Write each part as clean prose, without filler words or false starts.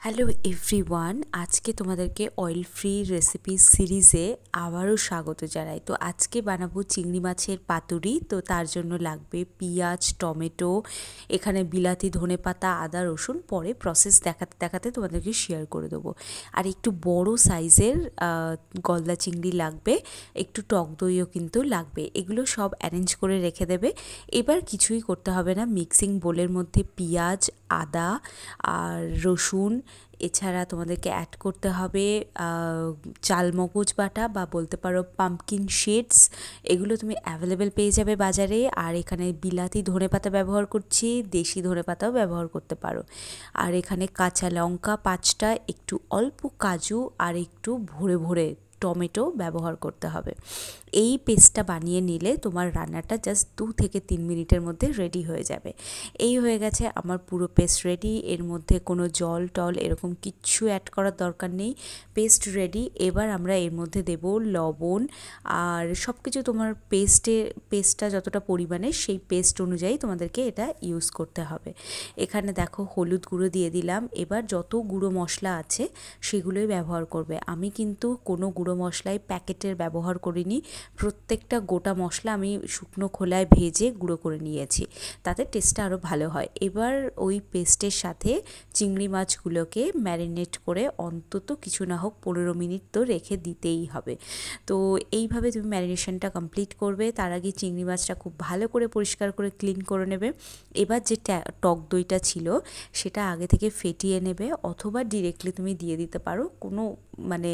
Hello everyone, আজকে তোমাদেরকে oil free recipe সিরিজে আবারও স্বাগত জানাই। তো আজকে বানাবো চিংড়ি মাছের পাতুরি। তো তার জন্য লাগবে পেঁয়াজ, টমেটো, এখানে বিলাতি, ধনেপাতা, আদা, রসুন। পরে প্রসেস দেখাতে দেখাতে তোমাদেরকে শেয়ার করে দেবো। আর একটু বড় সাইজের গলদা চিংড়ি লাগবে, একটু টক দইও কিন্তু লাগবে। এগুলো সব অ্যারেঞ্জ করে রেখে দেবে। এবার কিছুই করতে হবে না, মিক্সিং বোলের মধ্যে পেঁয়াজ, আদা আর রসুন, এছাড়া তোমাদেরকে অ্যাড করতে হবে চালমগজ বাটা বা বলতে পারো পাম্পকিন সিডস। এগুলো তুমি অ্যাভেলেবেল পেয়ে যাবে বাজারে। আর এখানে বিলাতি ধনেপাতা ব্যবহার করছি, দেশি ধনেপাতাও ব্যবহার করতে পারো। আর এখানে কাঁচা লঙ্কা 5টা, একটু অল্প কাজু আর একটু ভরে ভরে টমেটো ব্যবহার করতে হবে। এই পেস্টটা বানিয়ে নিলে তোমার রান্নাটা জাস্ট 2 থেকে 3 মিনিটের মধ্যে রেডি হয়ে যাবে। এই হয়ে গেছে আমার পুরো পেস্ট রেডি। এর মধ্যে কোনো জল টল এরকম কিচ্ছু অ্যাড করার দরকার নেই, পেস্ট রেডি। এবার আমরা এর মধ্যে দেব লবণ আর সব কিছু তোমার পেস্টটা যতটা পরিমাণে সেই পেস্ট অনুযায়ী তোমাদেরকে এটা ইউজ করতে হবে। এখানে দেখো হলুদ গুঁড়ো দিয়ে দিলাম। এবার যত গুঁড়ো মশলা আছে সেগুলোই ব্যবহার করবে। আমি কিন্তু কোনো গুঁড়ো মশলাই প্যাকেটের ব্যবহার করিনি, প্রত্যেকটা গোটা মশলা আমি শুকনো খোলায় ভেজে গুঁড়ো করে নিয়েছি, তাতে টেস্টটা আরও ভালো হয়। এবার ওই পেস্টের সাথে চিংড়ি মাছগুলোকে ম্যারিনেট করে অন্তত কিছু না হোক 15 মিনিট তো রেখে দিতেই হবে। তো এইভাবে তুমি ম্যারিনেশনটা কমপ্লিট করবে। তার আগে চিংড়ি মাছটা খুব ভালো করে পরিষ্কার করে ক্লিন করে নেবে। এবার যে টক দইটা ছিল সেটা আগে থেকে ফেটিয়ে নেবে, অথবা ডিরেক্টলি তুমি দিয়ে দিতে পারো, কোনো মানে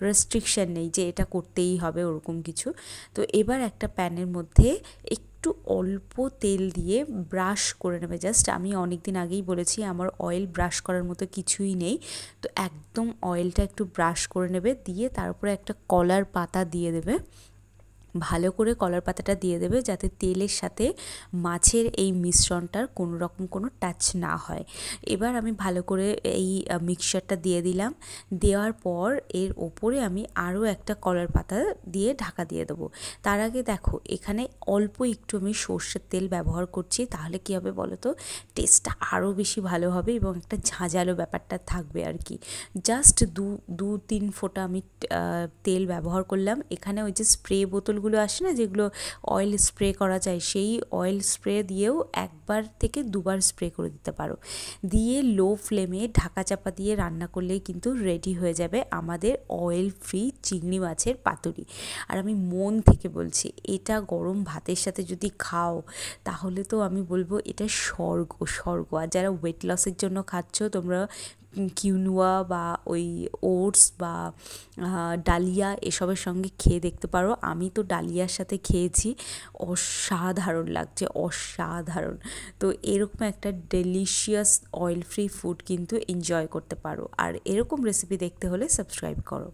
রেস্ট্রিকশান নেই যে এটা করতেই হবে ওরকম কিছু। তো এবার একটা প্যানের মধ্যে একটু অল্প তেল দিয়ে ব্রাশ করে নেবে। জাস্ট আমি অনেক দিন আগেই বলেছি আমার অয়েল ব্রাশ করার মতো কিছুই নেই, তো একদম অয়েলটা একটু ব্রাশ করে নেবে, দিয়ে তার উপরে একটা কলার পাতা দিয়ে দেবে। ভালো করে কলার পাতাটা দিয়ে দেবে যাতে তেলের সাথে মাছের এই মিশ্রণটার কোনো রকম কোনো টাচ না হয়। এবার আমি ভালো করে এই মিক্সচারটা দিয়ে দিলাম। দেওয়ার পর এর ওপরে আমি আরও একটা কলার পাতা দিয়ে ঢাকা দিয়ে দেবো। তার আগে দেখো এখানে অল্প একটু আমি সর্ষের তেল ব্যবহার করছি, তাহলে কী হবে বলো তো, টেস্টটা আরও বেশি ভালো হবে এবং একটা ঝাঁঝালো ব্যাপারটা থাকবে আর কি। জাস্ট দু তিন ফোঁটা আমি তেল ব্যবহার করলাম। এখানে ওই যে স্প্রে বোতলগুলো আসে না, যেগুলো অয়েল স্প্রে করা যায়, সেই অয়েল স্প্রে দিয়েও একবার থেকে দুবার স্প্রে করে দিতে পারো। দিয়ে লো ফ্লেমে ঢাকা চাপা দিয়ে রান্না করলেই কিন্তু রেডি হয়ে যাবে আমাদের অয়েল ফ্রি চিংড়ি মাছের পাতুরি। আর আমি মন থেকে বলছি, এটা গরম ভাতের সাথে যদি খাও তাহলে তো আমি বলবো এটা স্বর্গ স্বর্গ। আর যারা ওয়েট লসের জন্য খাচ্ছ, তোমরা কিউনোয়া বা ওই ওটস বা ডালিয়া এসবের সঙ্গে খেয়ে দেখতে পারো। আমি তো ডালিয়ার সাথে খেয়েছি, অসাধারণ লাগছে, অসাধারণ। তো এরকম একটা ডেলিশিয়াস অয়েল ফ্রি ফুড কিন্তু এনজয় করতে পারো। আর এরকম রেসিপি দেখতে হলে সাবস্ক্রাইব করো।